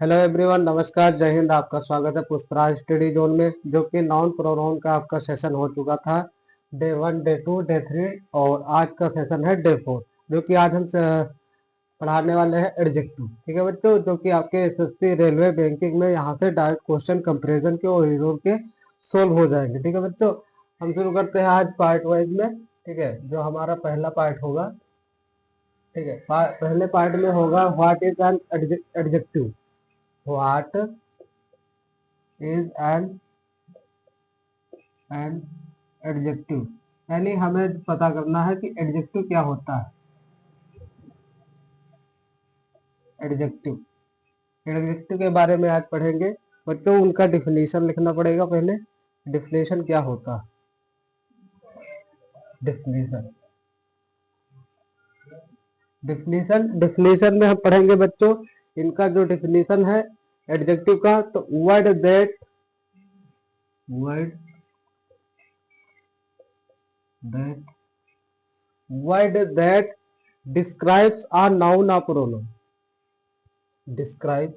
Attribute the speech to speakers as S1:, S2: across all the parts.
S1: Hello everyone, नमस्कार, जय हिंद। आपका स्वागत है पुष्पराज स्टडी जोन में, जो कि नाउन प्रोनाउन का आपका सेशन हो चुका था। डे 1, डे 2, डे 3 और आज का सेशन है डे 4, जो कि आज हम पढ़ाने वाले हैं एडजेक्टिव। ठीक है बच्चों, जो कि आपके एसएससी, रेलवे, बैंकिंग में यहाँ से डायरेक्ट क्वेश्चन कंपेरिजन के और इग्नोर के सोल्व हो जाएंगे। ठीक है बच्चों, हम शुरू करते हैं आज पार्ट वाइज में। ठीक है, जो हमारा पहला पार्ट होगा, ठीक है, पहले पार्ट में होगा what is an adjective. What is an adjective, यानी हमें पता करना है कि एडजेक्टिव क्या होता है। एडजेक्टिव एडजेक्टिव के बारे में आज पढ़ेंगे बच्चों। उनका डिफिनीशन लिखना पड़ेगा पहले। डिफिनीशन क्या होता है? डिफिनीशन डिफिनीशन डिफिनीशन में हम पढ़ेंगे बच्चों इनका जो डिफिनीशन है एडजेक्टिव का। तो word that describes a noun or pronoun. describe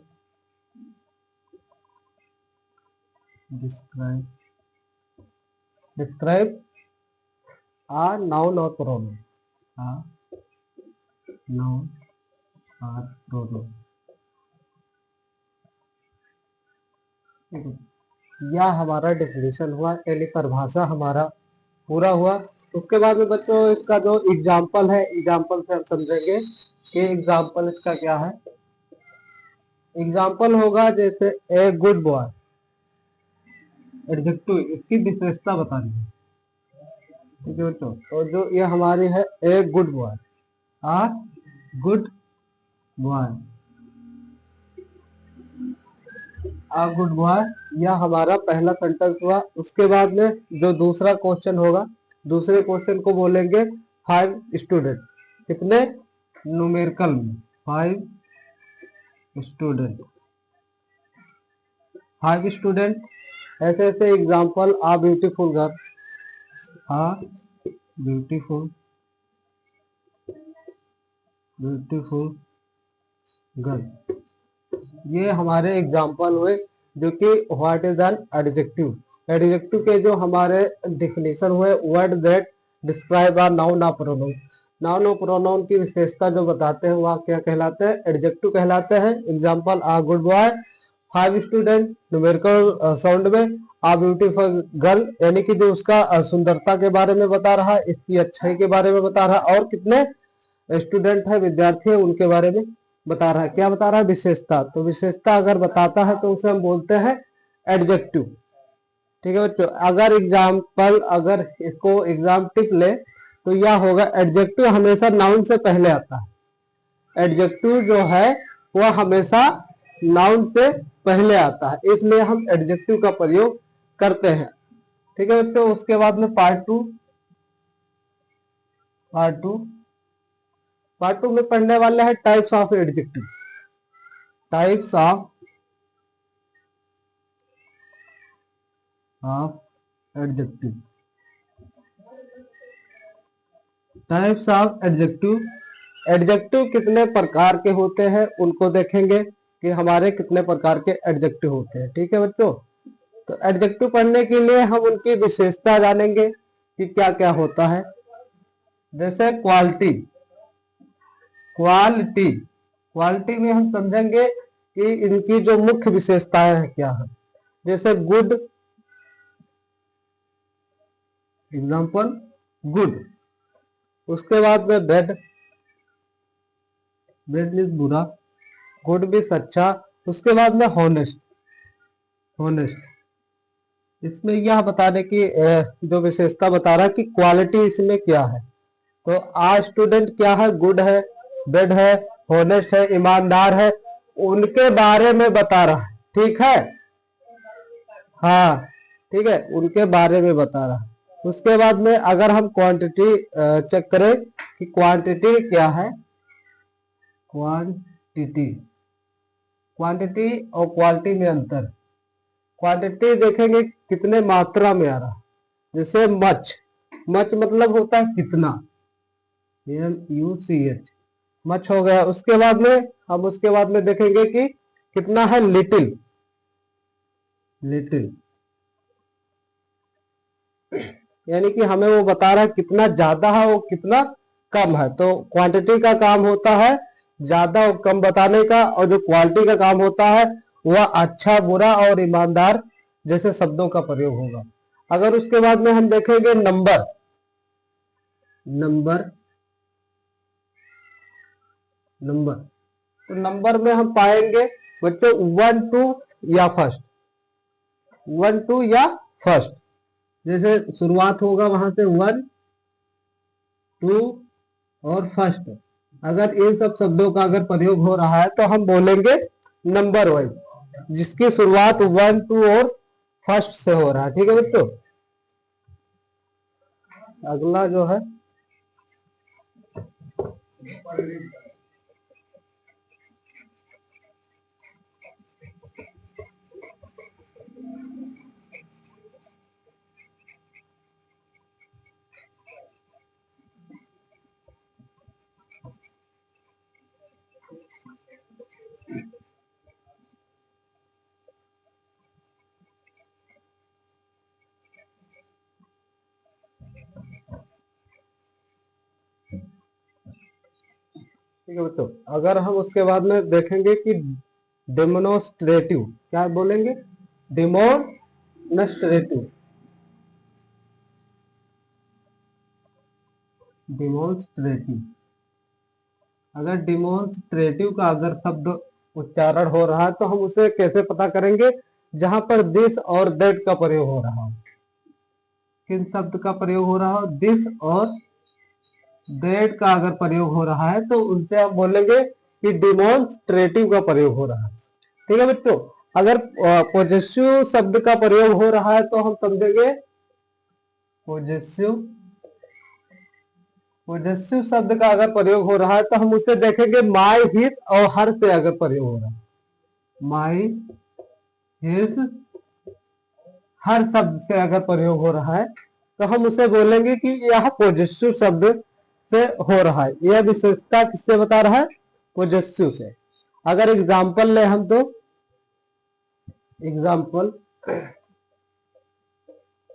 S1: describe describe a noun or pronoun. a noun or pronoun, यह हमारा डिफिनेशन हुआ, यानी परिभाषा हमारा पूरा हुआ। उसके बाद में बच्चों इसका जो एग्जाम्पल है, एग्जाम्पल से हम समझेंगे कि एग्जाम्पल इसका क्या है। एग्जाम्पल होगा जैसे ए गुड बॉय। एडजेक्टिव, इसकी विशेषता बतानी है। ठीक है बच्चों, तो जो ये हमारी है a good boy, a good boy, a good boy, यह हमारा पहला सेंटेंस हुआ। उसके बाद में जो दूसरा क्वेश्चन होगा, दूसरे क्वेश्चन को बोलेंगे 5 स्टूडेंट। कितने? न्यूमेरिकल में 5 स्टूडेंट। 5 स्टूडेंट। ऐसे ऐसे एग्जाम्पल, आ ब्यूटीफुल गर्ल, आ ब्यूटीफुल गर्ल, ये हमारे एग्जाम्पल हुए, जो कि what is an adjective. Adjective के जो हमारे डिफिनेशन हुए, word that describe a noun और प्रोनाउन। नाउन और प्रोनाउन की विशेषता जो बताते हैं वह क्या कहलाते हैं? एडजेक्टिव कहलाते हैं। Example, a good boy, 5 student, numerical sound में, आ ब्यूटीफुल गर्ल, यानी कि जो उसका सुंदरता के बारे में बता रहा है, इसकी अच्छाई के बारे में बता रहा है, और कितने स्टूडेंट है, विद्यार्थी है, उनके बारे में बता रहा है। क्या बता रहा है? विशेषता। तो विशेषता अगर बताता है तो उसे हम बोलते हैं एडजेक्टिव। ठीक है बच्चों, अगर इसको एग्जाम टिप ले तो यह होगा, एडजेक्टिव हमेशा नाउन से पहले आता है। एडजेक्टिव जो है वह हमेशा नाउन से पहले आता है, इसलिए हम एडजेक्टिव का प्रयोग करते हैं। ठीक है बच्चों, उसके बाद में पार्ट टू में पढ़ने वाले हैं types of adjective. Types of adjective. Types of adjective. Adjective कितने प्रकार के होते हैं उनको देखेंगे कि हमारे कितने प्रकार के एडजेक्टिव होते हैं। ठीक है बच्चों, तो एडजेक्टिव पढ़ने के लिए हम उनकी विशेषता जानेंगे कि क्या क्या होता है। जैसे क्वालिटी। क्वालिटी क्वालिटी में हम समझेंगे कि इनकी जो मुख्य विशेषताएं हैं क्या है। जैसे गुड, एग्जाम्पल गुड। उसके बाद में बैड, बैड मीन्स बुरा, गुड मीन्स अच्छा। उसके बाद में हॉनेस्ट, इसमें यह बताने की जो विशेषता बता रहा है कि क्वालिटी इसमें क्या है। तो आ स्टूडेंट क्या है? गुड है, बैड है, हॉनेस्ट है, ईमानदार है, उनके बारे में बता रहा है। ठीक है, हाँ ठीक है, उनके बारे में बता रहा है। उसके बाद में अगर हम क्वांटिटी चेक करें कि क्वांटिटी क्या है। क्वांटिटी और क्वालिटी में अंतर। क्वांटिटी देखेंगे कितने मात्रा में आ रहा है। जैसे मच मतलब होता है कितना, MUCH, मच हो गया। उसके बाद में देखेंगे कि कितना है, लिटिल, लिटिल, यानी कि हमें वो बता रहा है कितना ज्यादा है वो कितना कम है। तो क्वांटिटी का काम होता है ज्यादा और कम बताने का, और जो क्वालिटी का काम होता है वह अच्छा, बुरा और ईमानदार जैसे शब्दों का प्रयोग होगा। अगर उसके बाद में हम देखेंगे नंबर, नंबर, नंबर, तो नंबर में हम पाएंगे बच्चों 1 2 या फर्स्ट, 1 2 या फर्स्ट, जैसे शुरुआत होगा वहां से 1 2 और फर्स्ट। अगर इन सब शब्दों का अगर प्रयोग हो रहा है तो हम बोलेंगे नंबर वाइज, जिसकी शुरुआत 1 2 और फर्स्ट से हो रहा है। ठीक है बच्चों। अगला जो है ठीक है बच्चों। अगर हम उसके बाद में देखेंगे कि डेमोन्स्ट्रेटिव, क्या बोलेंगे, डेमोन्स्ट्रेटिव, डेमोन्स्ट्रेटिव। अगर डेमोन्स्ट्रेटिव का अगर शब्द उच्चारण हो रहा है तो हम उसे कैसे पता करेंगे, जहां पर दिस और दैट का प्रयोग हो रहा हो। किन शब्द का प्रयोग हो रहा हो, दिस और दैट का अगर प्रयोग हो रहा है तो उनसे हम बोलेंगे कि डेमोन्स्ट्रेटिव का प्रयोग हो रहा है। ठीक है बच्चों। अगर पॉजेसिव शब्द का प्रयोग हो रहा है तो हम समझेंगे पॉजेसिव, पॉजेसिव शब्द का अगर प्रयोग हो रहा है तो हम उसे देखेंगे माई, हिज और हर से अगर प्रयोग हो रहा है, माई, हिज, हर शब्द से अगर प्रयोग हो रहा है तो हम उसे बोलेंगे कि यह पॉजेसिव शब्द से हो रहा है। यह विशेषता किससे बता रहा है, पॉजेसिव से। अगर एग्जाम्पल ले हम तो एग्जाम्पल,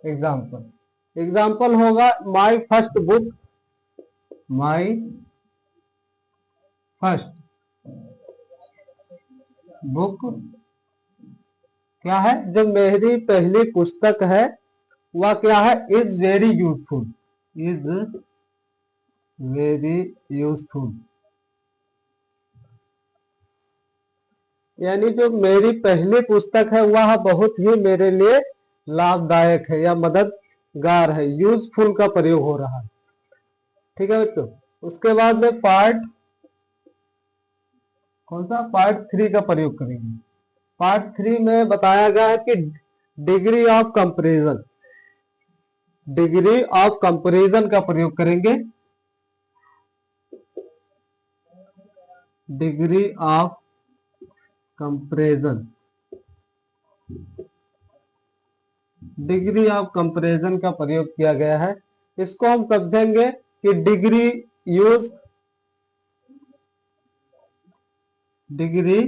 S1: एग्जाम्पल, एग्जाम्पल होगा my first book, my first book क्या है, जो मेरी पहली पुस्तक है वह क्या है, is very useful, is very useful, यानी जो मेरी पहली पुस्तक है वह बहुत ही मेरे लिए लाभदायक है या मददगार है। यूजफुल का प्रयोग हो रहा है। ठीक है बच्चों। उसके बाद में पार्ट, कौन सा, पार्ट 3 का प्रयोग करेंगे। पार्ट 3 में बताया गया है कि degree of comparison, degree of comparison का प्रयोग करेंगे। Degree of comparison, degree of comparison का प्रयोग किया गया है। इसको हम समझेंगे कि degree use, degree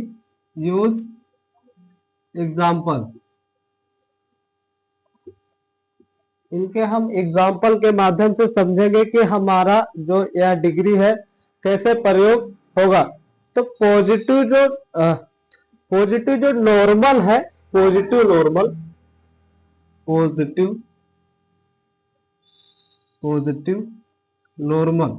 S1: use example, इनके हम एग्जाम्पल के माध्यम से समझेंगे कि हमारा जो यह डिग्री है कैसे प्रयोग होगा। तो पॉजिटिव जो पॉजिटिव जो नॉर्मल है, positive normal, positive, positive normal,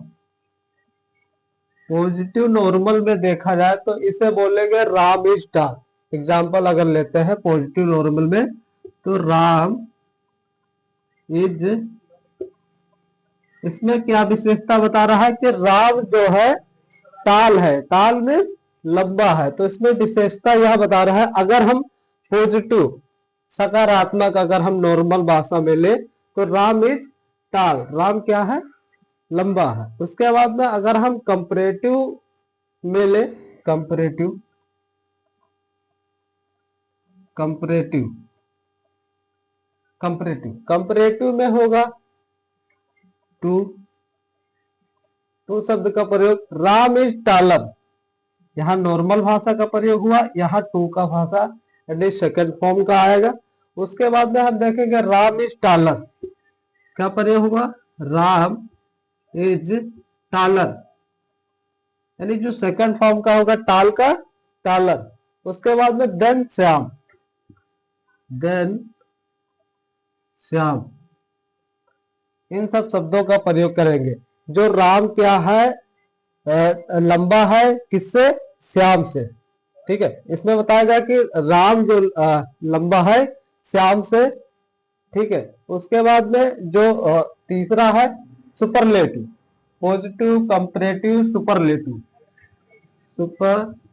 S1: positive normal में देखा जाए तो इसे बोलेंगे राम इज टाल। एग्जाम्पल अगर लेते हैं पॉजिटिव नॉर्मल में तो राम इज, इसमें क्या विशेषता बता रहा है कि राम जो है ताल है, ताल में लंबा है। तो इसमें विशेषता यह बता रहा है, अगर हम पॉजिटिव सकारात्मक अगर हम नॉर्मल भाषा में ले तो राम इज टाल, राम क्या है, लंबा है। उसके बाद में अगर हम कंपैरेटिव में ले, कंपैरेटिव, कंपैरेटिव, कंपैरेटिव, कंपैरेटिव में होगा टू, टू शब्द का प्रयोग, राम इज टालर, यहाँ नॉर्मल भाषा का प्रयोग हुआ, यहाँ टू का भाषा यानी सेकंड फॉर्म का आएगा। उसके बाद में हम देखेंगे राम इज टालर, क्या प्रयोग हुआ, राम इज टालर, यानी जो सेकंड फॉर्म का होगा टाल का टालर। उसके बाद में देन श्याम, देन श्याम, इन सब शब्दों का प्रयोग करेंगे। जो राम क्या है, लंबा है किससे, श्याम से, ठीक है। इसमें बताया गया कि राम जो लंबा है श्याम से, ठीक है। उसके बाद में जो तीसरा है superlative, positive comparative superlative, superlative,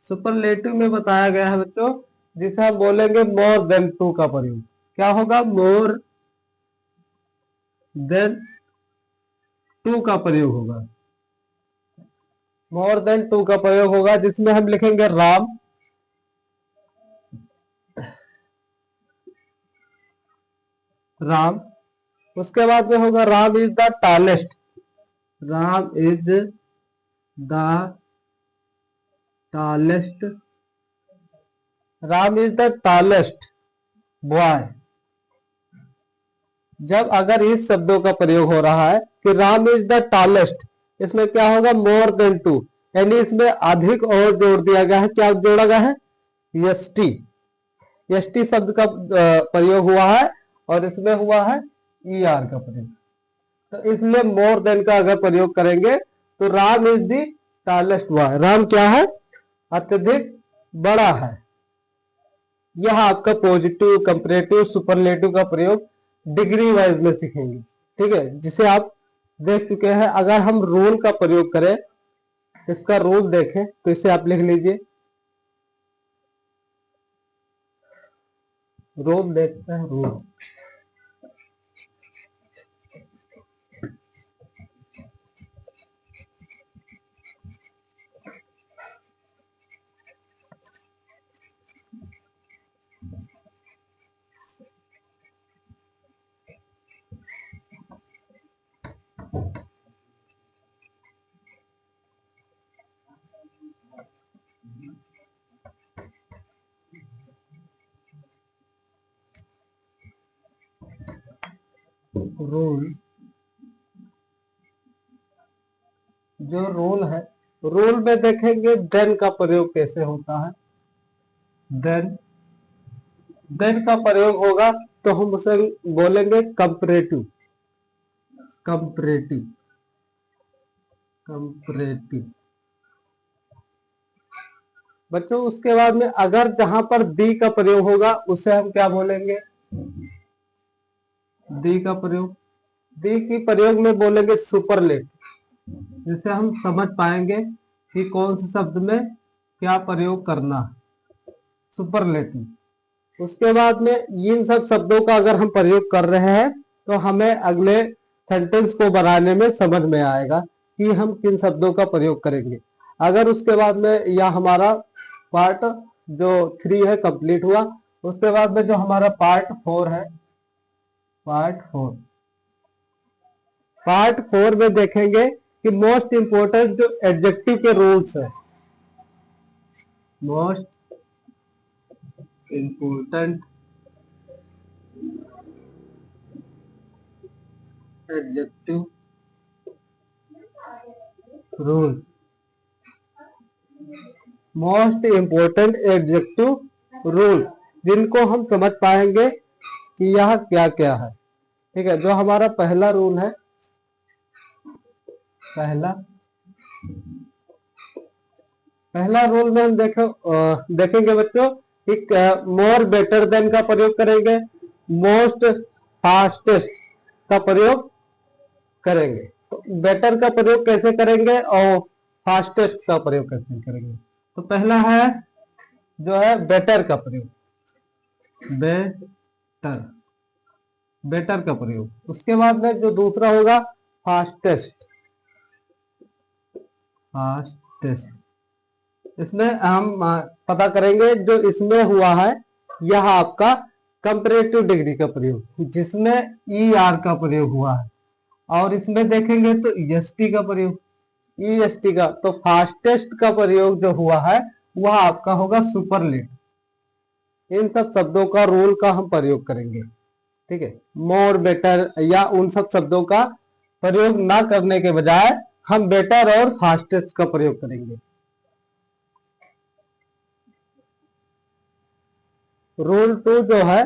S1: superlative में बताया गया है बच्चों, जिसे हम बोलेंगे मोर देन टू का प्रयोग, क्या होगा, मोर देन टू का प्रयोग होगा, मोर देन टू का प्रयोग होगा, जिसमें हम लिखेंगे राम, राम। उसके बाद में होगा Ram is the tallest, Ram is the tallest, Ram is the tallest boy. जब अगर इस शब्दों का प्रयोग हो रहा है कि राम इज द टॉलेस्ट, इसमें क्या होगा, मोर देन टू, यानी इसमें अधिक और जोड़ दिया गया है, क्या जोड़ा गया है, एसटी, एसटी शब्द का प्रयोग हुआ है, और इसमें हुआ है ईआर का प्रयोग। तो इसलिए मोर देन का अगर प्रयोग करेंगे तो Ram is the tallest boy, Ram क्या है, अत्यधिक बड़ा है। यह आपका पॉजिटिव कंपैरेटिव सुपरलेटिव का प्रयोग डिग्री वाइज में सीखेंगे, ठीक है, जिसे आप देख चुके हैं। अगर हम रूल का प्रयोग करें, इसका रूल देखें तो इसे आप लिख लीजिए, रूल देखते हैं, रूल, रूल, जो रूल है, रूल में देखेंगे देन का प्रयोग कैसे होता है, देन, देन का प्रयोग होगा तो हम उसे बोलेंगे कंपैरेटिव, कंपैरेटिव, कंपैरेटिव बच्चों। उसके बाद में अगर जहां पर दी का प्रयोग होगा उसे हम क्या बोलेंगे, दी का प्रयोग, दी की प्रयोग में बोलेंगे सुपरलेटिव, जिसे हम समझ पाएंगे कि कौन से शब्द में क्या प्रयोग करना है, सुपरलेटिव। उसके बाद में इन सब शब्दों का अगर हम प्रयोग कर रहे हैं तो हमें अगले सेंटेंस को बनाने में समझ में आएगा कि हम किन शब्दों का प्रयोग करेंगे। अगर उसके बाद में यह हमारा पार्ट जो 3 है कंप्लीट हुआ, उसके बाद में जो हमारा पार्ट 4 है, पार्ट 4, पार्ट 4 में देखेंगे कि मोस्ट इंपोर्टेंट जो एडजेक्टिव के रूल्स है, most important adjective rules, most important adjective rule, जिनको हम समझ पाएंगे कि यह क्या क्या है, ठीक है। जो हमारा पहला रूल है, पहला रूल में हम देखेंगे बच्चों कि मोर बेटर देन का प्रयोग करेंगे, मोस्ट फास्टेस्ट का प्रयोग करेंगे। तो बेटर का प्रयोग कैसे करेंगे और फास्टेस्ट का प्रयोग कैसे करेंगे, तो पहला है जो है बेटर का प्रयोग, बेटर, बेटर का प्रयोग। उसके बाद में जो दूसरा होगा फास्टेस्ट, फास्टेस्ट। इसमें हम पता करेंगे जो इसमें हुआ है यह आपका कंपैरेटिव डिग्री का प्रयोग, जिसमें ई आर का प्रयोग हुआ है, और इसमें देखेंगे तो एसटी का प्रयोग, EST का, तो फास्टेस्ट का प्रयोग जो हुआ है वह आपका होगा सुपरलेट। इन सब शब्दों का रूल का हम प्रयोग करेंगे, ठीक है। मोर, बेटर या उन सब शब्दों का प्रयोग ना करने के बजाय हम बेटर और फास्टेस्ट का प्रयोग करेंगे। रूल 2 जो है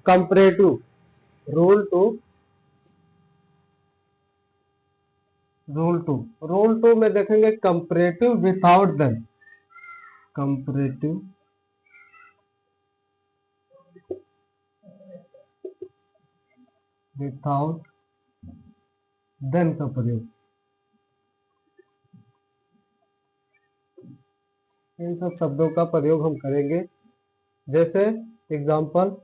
S1: comparative, rule two rule two में देखेंगे comparative without than, comparative without than का प्रयोग। इन सब शब्दों का प्रयोग हम करेंगे, जैसे example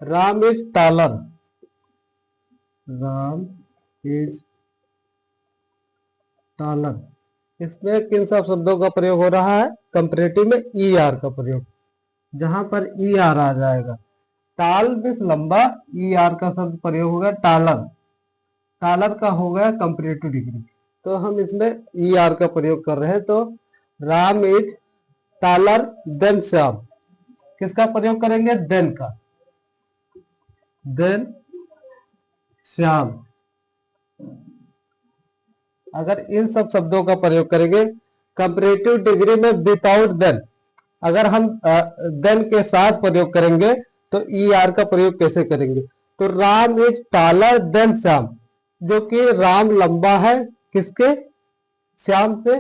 S1: Ram is taller, Ram is taller. इसमें किन सब शब्दों का प्रयोग हो रहा है? कंपैरेटिव में ER का प्रयोग। जहां पर ER आ जाएगा, टाल भी लंबा, ER का शब्द प्रयोग होगा टालर, टालर का हो गया कंपैरेटिव डिग्री, तो हम इसमें ER का प्रयोग कर रहे हैं। तो Ram is taller than Shyam, किसका प्रयोग करेंगे? देन का, देन श्याम। अगर इन सब शब्दों का प्रयोग करेंगे कंपैरेटिव डिग्री में विदाउट देन, अगर हम देन के साथ प्रयोग करेंगे तो ER का प्रयोग कैसे करेंगे? तो Ram is taller than Shyam, जो कि राम लंबा है किसके? श्याम से।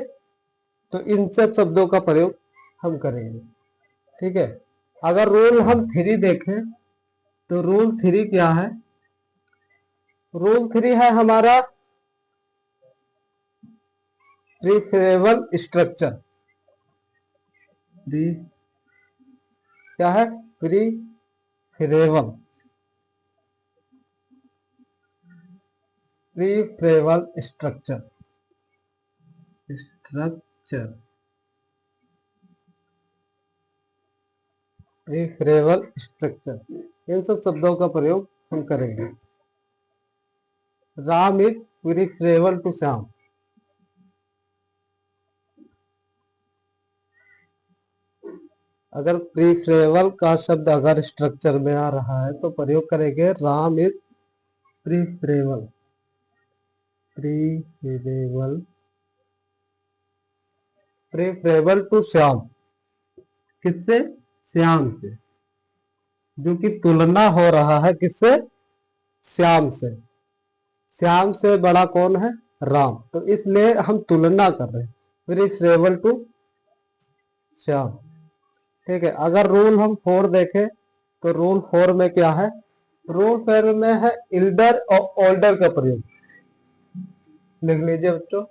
S1: तो इन सब शब्दों का प्रयोग हम करेंगे, ठीक है। अगर रूल हम 3 देखें तो रूल 3 क्या है? रूल 3 है हमारा प्रीफरेबल स्ट्रक्चर। क्या है? Preferable structure, preferable structure. इन सब शब्दों का प्रयोग हम करेंगे। Ram is preferable to Shyam, अगर प्रीफरेबल का शब्द अगर स्ट्रक्चर में आ रहा है तो प्रयोग करेंगे Ram is preferable, preferable preferable to Shyam, किससे? श्याम से, जो कि तुलना हो रहा है किससे? श्याम से। श्याम से बड़ा कौन है? राम, तो इसलिए हम तुलना कर रहे हैं, प्रीफरेबल टू श्याम, ठीक है। अगर रूल हम 4 देखें तो रूल 4 में क्या है? रूल 4 में है इल्डर और ओल्डर का प्रयोग। लिख लीजिए बच्चों।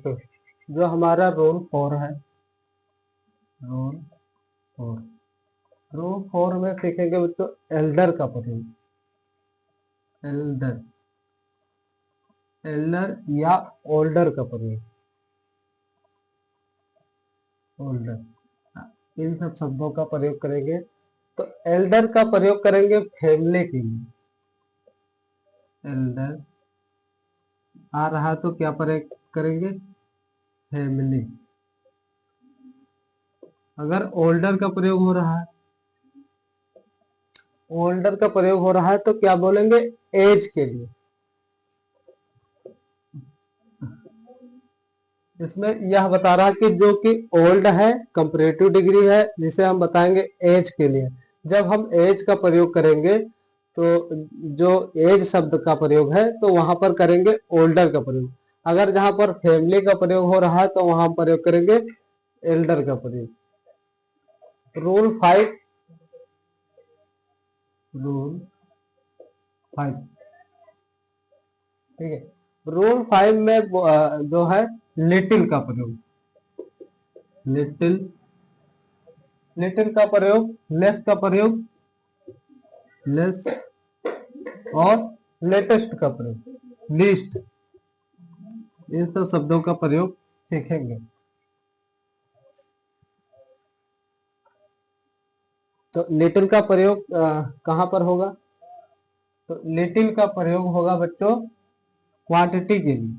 S1: तो जो हमारा रोल 4 है, रोल 4, रोल 4 में सीखेंगे बच्चों एल्डर का प्रयोग। एल्डर, एल्डर या ओल्डर का प्रयोग, ओल्डर। इन सब शब्दों का प्रयोग करेंगे। तो एल्डर का प्रयोग करेंगे फैमिली के लिए, एल्डर आ रहा तो क्या प्रयोग करेंगे? फैमिली। अगर ओल्डर का प्रयोग हो रहा है, ओल्डर का प्रयोग हो रहा है तो क्या बोलेंगे? एज के लिए। इसमें यह बता रहा है कि जो कि ओल्ड है कंपैरेटिव डिग्री है, जिसे हम बताएंगे एज के लिए। जब हम एज का प्रयोग करेंगे तो जो एज शब्द का प्रयोग है तो वहां पर करेंगे ओल्डर का प्रयोग। अगर जहां पर फैमिली का प्रयोग हो रहा है तो वहां प्रयोग करेंगे एल्डर का प्रयोग। रूल 5, रूल 5, ठीक है। रूल 5 में जो है लिटिल का प्रयोग, लिटिल, लिटिल का प्रयोग, लेस का प्रयोग, लेस, और लेटेस्ट का प्रयोग, लीस्ट, इन सब शब्दों का प्रयोग सीखेंगे। तो लिटिल का प्रयोग कहाँ पर होगा? तो लिटिल का प्रयोग होगा बच्चों क्वांटिटी के लिए।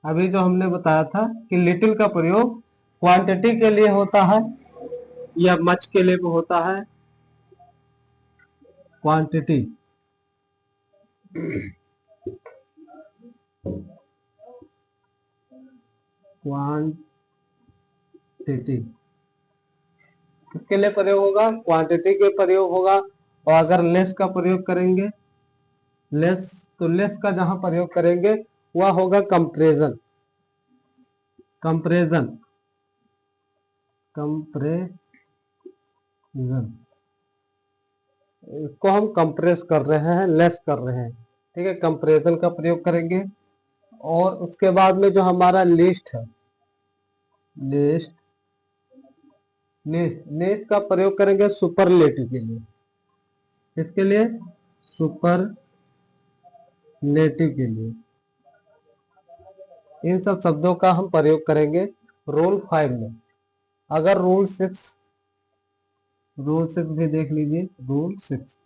S1: अभी जो हमने बताया था कि लिटिल का प्रयोग क्वांटिटी के लिए होता है या मच के लिए होता है, क्वांटिटी, क्वांटिटी किसके लिए प्रयोग होगा? क्वांटिटी के प्रयोग होगा। और अगर लेस का प्रयोग करेंगे, लेस, तो लेस का जहां प्रयोग करेंगे वह होगा कंपैरिजन, कंपैरिजन, कंपैरिजन, इसको हम कंप्रेस कर रहे हैं, लेस कर रहे हैं, ठीक है, कंपैरिजन का प्रयोग करेंगे। और उसके बाद में जो हमारा लिस्ट है, लिस्ट, लिस्ट, लिस्ट का प्रयोग करेंगे सुपरलेटिव के लिए, किसके लिए? सुपरलेटिव के लिए। इन सब शब्दों का हम प्रयोग करेंगे रूल 5 में। अगर रूल 6, रूल 6 भी देख लीजिए, रूल 6,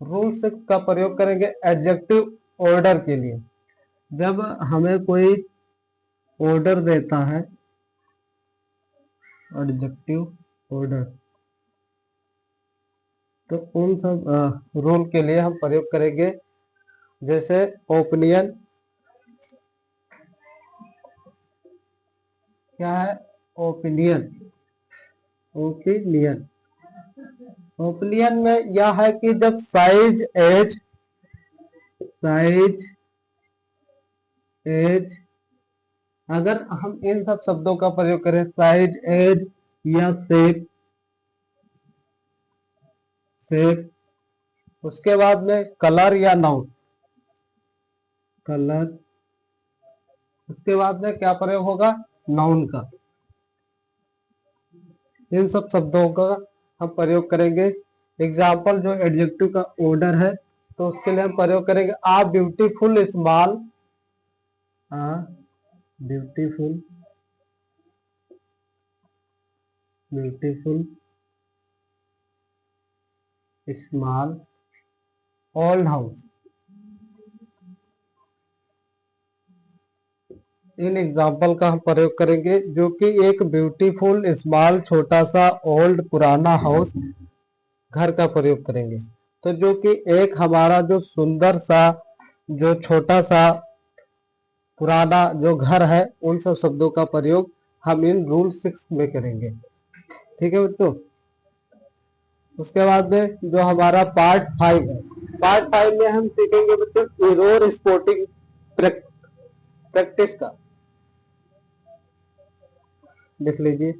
S1: रूल 6 का प्रयोग करेंगे एडजेक्टिव ऑर्डर के लिए। जब हमें कोई ऑर्डर देता है, एडजेक्टिव ऑर्डर, तो उन सब रूल के लिए हम प्रयोग करेंगे, जैसे ओपिनियन, क्या है? ओपिनियन, ओपिनियन, ओपिनियन में यह है कि जब साइज, एज, साइज, एज, अगर हम इन सब शब्दों का प्रयोग करें, साइज, एज या शेप, शेप, उसके बाद में कलर या नाउन, कलर, उसके बाद में क्या प्रयोग होगा? नाउन का। इन सब शब्दों का हम प्रयोग करेंगे। एग्जाम्पल जो एडजेक्टिव का ऑर्डर है, तो उसके लिए हम प्रयोग करेंगे a beautiful small, a beautiful, beautiful small old house. इन एग्जाम्पल का हम प्रयोग करेंगे, जो कि एक ब्यूटीफुल स्मॉल छोटा सा ओल्ड पुराना हाउस घर का प्रयोग करेंगे। तो जो कि एक हमारा जो सुंदर सा, जो छोटा सा पुराना जो घर है, उन सब शब्दों का प्रयोग हम इन रूल 6 में करेंगे, ठीक है बच्चों। उसके बाद में जो हमारा पार्ट 5 है, पार्ट 5 में हम सीखेंगे बच्चों एरोर स्पोर्टिंग प्रैक्टिस का। लिख लीजिए,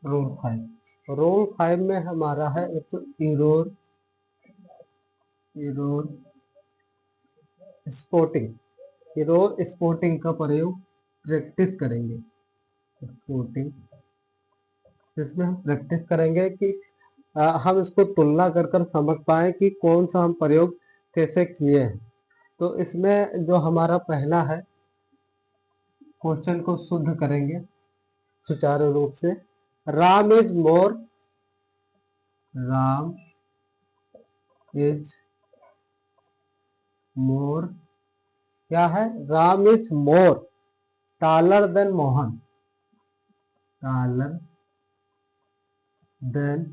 S1: रूल 5, रूल 5 में हमारा है एक arrow, arrow sporting, arrow sporting का प्रयोग प्रैक्टिस करेंगे, स्पोर्टिंग, इसमें हम प्रैक्टिस करेंगे कि हम इसको तुलना कर कर समझ पाए कि कौन सा हम प्रयोग कैसे किए हैं। तो इसमें जो हमारा पहला है, क्वेश्चन को शुद्ध करेंगे सुचारू रूप से। Ram is more, Ram is more, क्या है? Ram is more taller than Mohan, taller than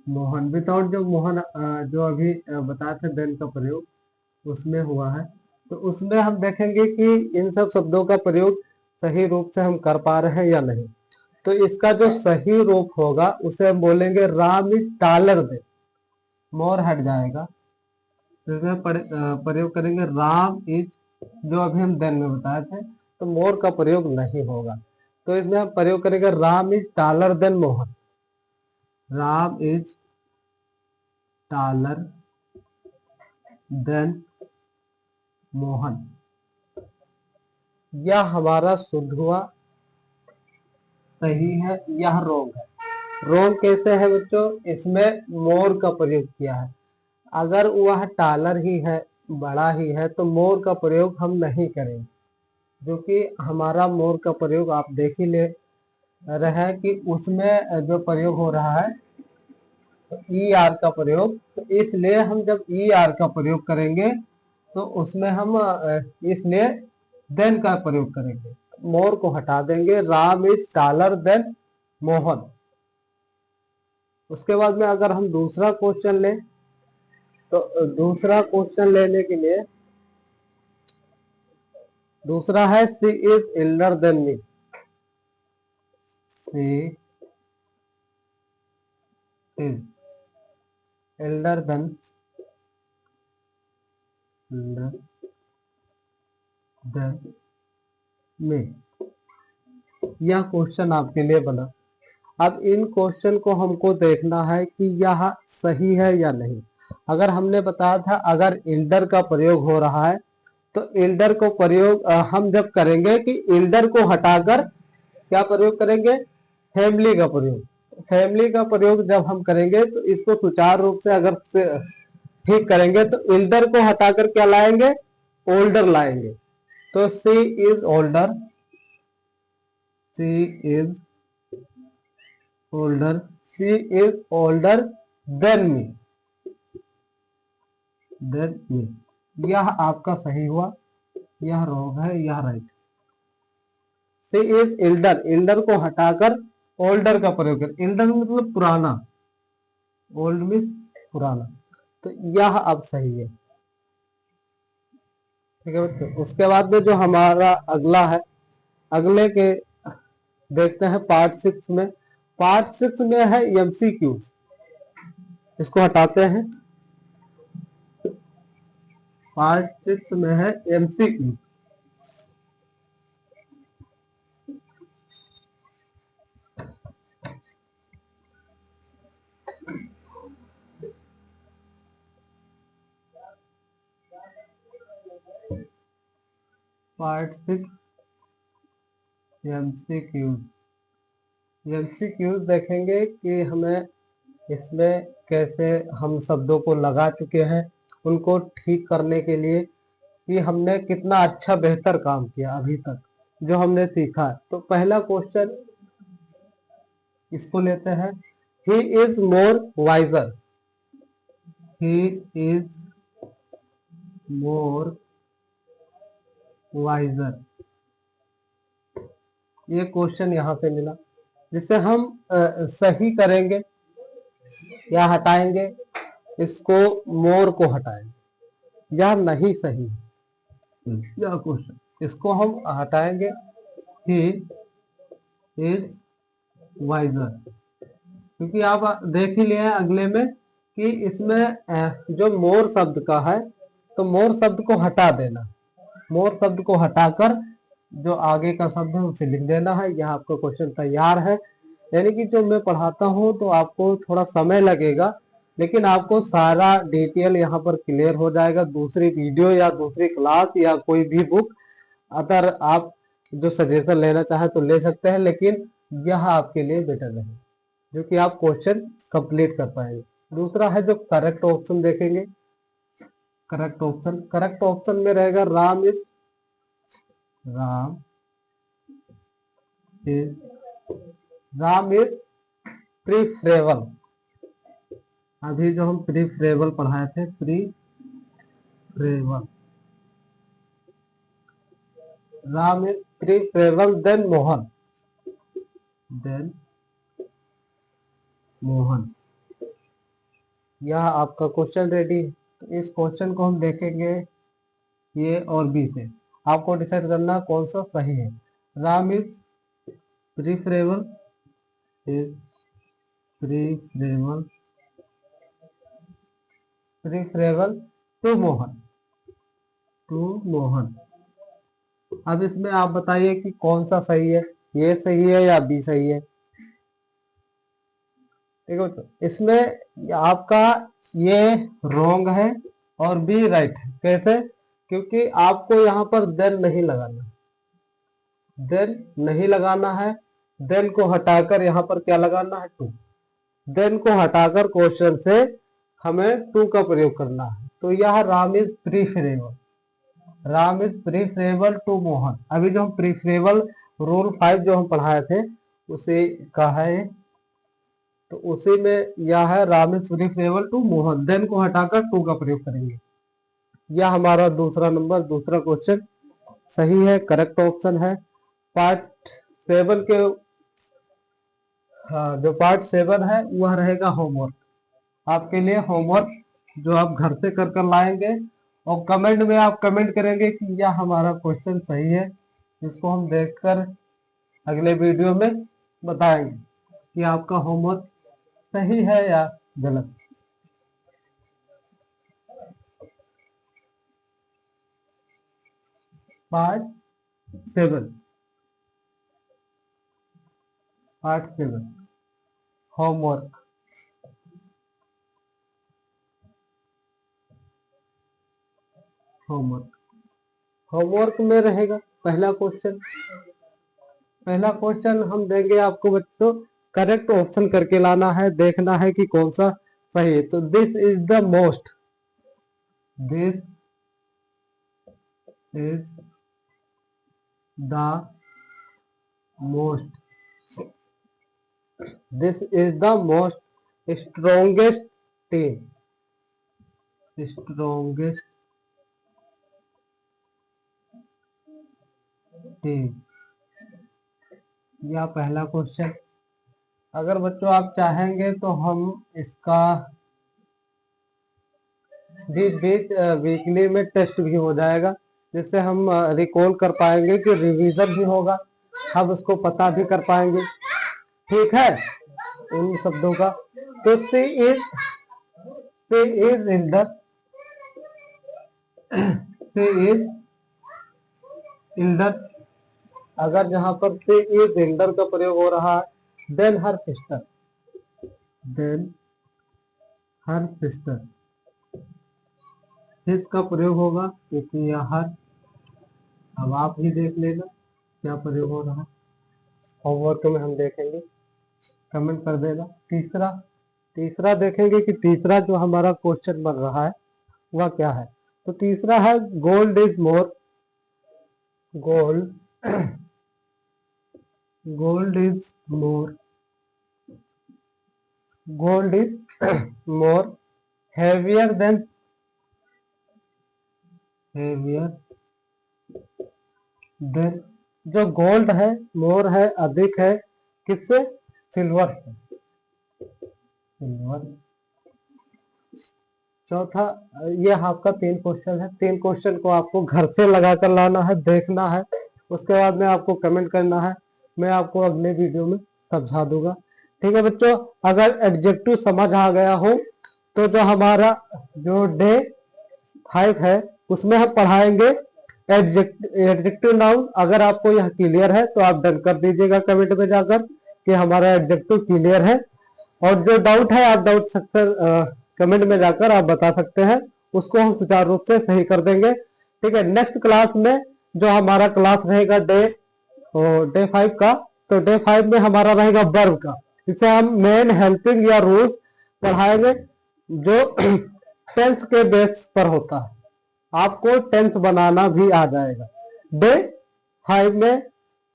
S1: Mohan. Without जो मोहन जो अभी बताए थे देन का प्रयोग उसमें हुआ है, तो उसमें हम देखेंगे कि इन सब शब्दों का प्रयोग सही रूप से हम कर पा रहे हैं या नहीं। तो इसका जो सही रूप होगा उसे हम बोलेंगे राम इज टालर देन। मोर हट जाएगा, तो इसमें प्रयोग करेंगे राम इज, जो अभी हम देन में बताए थे, तो मोर का प्रयोग नहीं होगा। तो इसमें हम प्रयोग करेंगे Ram is taller than Mohan. Ram is taller than Mohan. यह हमारा शुद्ध हुआ, सही है, यह रोंग है। रोंग कैसे है बच्चों? इसमें मोर का प्रयोग किया है। अगर वह टालर ही है, बड़ा ही है, तो मोर का प्रयोग हम नहीं करेंगे, जो कि हमारा मोर का प्रयोग आप देख ही ले रहे हैं कि उसमें जो प्रयोग हो रहा है तो ई आर का प्रयोग। तो इसलिए हम जब ई आर का प्रयोग करेंगे तो उसमें हम इसलिए देन का प्रयोग करेंगे, मोर को हटा देंगे। Ram is taller than Mohan. उसके बाद में अगर हम दूसरा क्वेश्चन लें, तो दूसरा क्वेश्चन लेने के लिए दूसरा है she is elder than me. She is elder than me. यह क्वेश्चन आपके लिए बना। अब इन क्वेश्चन को हमको देखना है कि यह सही है या नहीं। अगर हमने बताया था अगर एल्डर का प्रयोग हो रहा है तो एल्डर को प्रयोग हम जब करेंगे कि एल्डर को हटाकर क्या प्रयोग करेंगे? फैमिली का प्रयोग। फैमिली का प्रयोग जब हम करेंगे तो इसको सुचारू रूप से अगर ठीक करेंगे तो एल्डर को हटाकर क्या लाएंगे? ओल्डर लाएंगे। तो she is older, she is older, she is older than me, than me. यह आपका सही हुआ, यह रॉन्ग है, यह right. She is elder, elder को हटाकर ओल्डर का प्रयोग कर। एल्डर मतलब पुराना, ओल्ड मीन्स पुराना, तो यह अब सही है। ठीक है बच्चों। उसके बाद में जो हमारा अगला है, अगले के देखते हैं पार्ट 6 में। पार्ट 6 में है एमसीक्यू। इसको हटाते हैं। पार्ट 6 में है एमसीक्यू। Part 6 MCQ. एमसीक्यू देखेंगे कि हमें इसमें कैसे हम शब्दों को लगा चुके हैं, उनको ठीक करने के लिए कि हमने कितना अच्छा बेहतर काम किया अभी तक जो हमने सीखा है। तो पहला क्वेश्चन इसको लेते हैं। He is more wiser, he is more wiser. ये क्वेश्चन यहाँ पे मिला, जिसे हम सही करेंगे या हटाएंगे। इसको मोर को हटाएंगे, यह नहीं सही यह क्वेश्चन, इसको हम हटाएंगे। ही इज वाइजर, क्योंकि आप देख ही लिए अगले में कि इसमें जो मोर शब्द का है तो मोर शब्द को हटा देना, मोर शब्द को हटाकर जो आगे का शब्द है उसे लिख देना है। यह आपका क्वेश्चन तैयार है। यानी कि जो मैं पढ़ाता हूँ तो आपको थोड़ा समय लगेगा, लेकिन आपको सारा डिटेल यहाँ पर क्लियर हो जाएगा। दूसरी वीडियो या दूसरी क्लास या कोई भी बुक अगर आप जो सजेशन लेना चाहे तो ले सकते हैं, लेकिन यह आपके लिए बेटर रहेगा, जो कि आप क्वेश्चन कंप्लीट कर पाएंगे। दूसरा है जो करेक्ट ऑप्शन देखेंगे। करेक्ट ऑप्शन, करेक्ट ऑप्शन में रहेगा Ram is, Ram is, Ram is preferable. अभी जो हम प्रीफरेबल पढ़ाए थे, preferable, Ram is preferable than Mohan. Than Mohan. यह आपका क्वेश्चन रेडी है। तो इस क्वेश्चन को हम देखेंगे ए और बी से। आपको डिसाइड करना कौन सा सही है। Ram is preferable is preferable preferable to Mohan, to Mohan. अब इसमें आप बताइए कि कौन सा सही है, ये सही है या बी सही है। ठीक है, तो इसमें आपका ये रॉन्ग है और बी राइट है। कैसे? क्योंकि आपको यहाँ पर देन नहीं लगाना, देन नहीं लगाना है। देन को हटाकर यहाँ पर क्या लगाना है? टू। देन को हटाकर क्वेश्चन से हमें टू का प्रयोग करना है। तो यह Ram is preferable, Ram is preferable to Mohan. अभी जो हम प्रीफरेबल रूल 5 जो हम पढ़ाए थे उसी का है। तो उसी में यह है Ram is preferable to Mohan. Than को हटाकर टू का प्रयोग करेंगे। यह हमारा दूसरा नंबर, दूसरा क्वेश्चन सही है, करेक्ट ऑप्शन है। पार्ट 7 के जो पार्ट 7 है वह रहेगा होमवर्क। आपके लिए होमवर्क जो आप घर से कर कर लाएंगे और कमेंट में आप कमेंट करेंगे कि यह हमारा क्वेश्चन सही है। इसको हम देखकर अगले वीडियो में बताएंगे कि आपका होमवर्क सही है या गलत। Part 7, part 7 homework. Homework homework में रहेगा पहला क्वेश्चन। पहला क्वेश्चन हम देंगे आपको बच्चों, करेक्ट ऑप्शन करके लाना है, देखना है कि कौन सा सही है। तो this is the most, this is the most, this is the most strongest team, strongest team. यह पहला क्वेश्चन। अगर बच्चों आप चाहेंगे तो हम इसका बीच बीच वीकली में टेस्ट भी हो जाएगा, जिससे हम रिकॉल कर पाएंगे कि रिवीजन भी होगा, हम उसको पता भी कर पाएंगे। ठीक है, इन शब्दों का। तो she is elder, she is elder. अगर जहां पर सी इज इल्डर का प्रयोग हो रहा है, than her sister, than her sister his का प्रयोग होगा, क्योंकि यह हर। अब आप ही देख लेना क्या प्रयोग हो रहा है, होमवर्क में हम देखेंगे, कमेंट कर देना। तीसरा, तीसरा देखेंगे कि तीसरा जो हमारा क्वेश्चन बन रहा है वह क्या है। तो तीसरा है gold is more, gold gold is more, gold is more heavier than, heavier than. जो गोल्ड है, मोर है, अधिक है, किससे? सिल्वर से, सिल्वर। चौथा, ये आपका 3 क्वेश्चन है। 3 क्वेश्चन को आपको घर से लगा कर लाना है, देखना है, उसके बाद में आपको कमेंट करना है। मैं आपको अगले वीडियो में समझा दूंगा। ठीक है बच्चों, अगर एडजेक्टिव समझ आ गया हो तो जो हमारा जो डे 5 है उसमें हम पढ़ाएंगे एडजेक्टिव नाउन। अगर आपको यह क्लियर है तो आप डन कर दीजिएगा कमेंट में जाकर कि हमारा एडजेक्टिव क्लियर है। और जो डाउट है आप डाउट सेक्शन कमेंट में जाकर आप बता सकते हैं, उसको हम सुचारू रूप से सही कर देंगे। ठीक है, नेक्स्ट क्लास में जो हमारा क्लास रहेगा डे 5 का, तो डे 5 में हमारा रहेगा वर्ब का। इसे हम मेन, हेल्पिंग या रूल्स पढ़ाएंगे जो टेंस के बेस पर होता है। आपको टेंस बनाना भी आ जाएगा। डे 5 में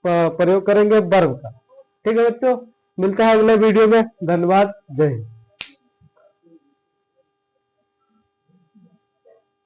S1: प्रयोग करेंगे वर्ब का। ठीक है बच्चों, मिलते हैं अगले वीडियो में। धन्यवाद, जय हिंद।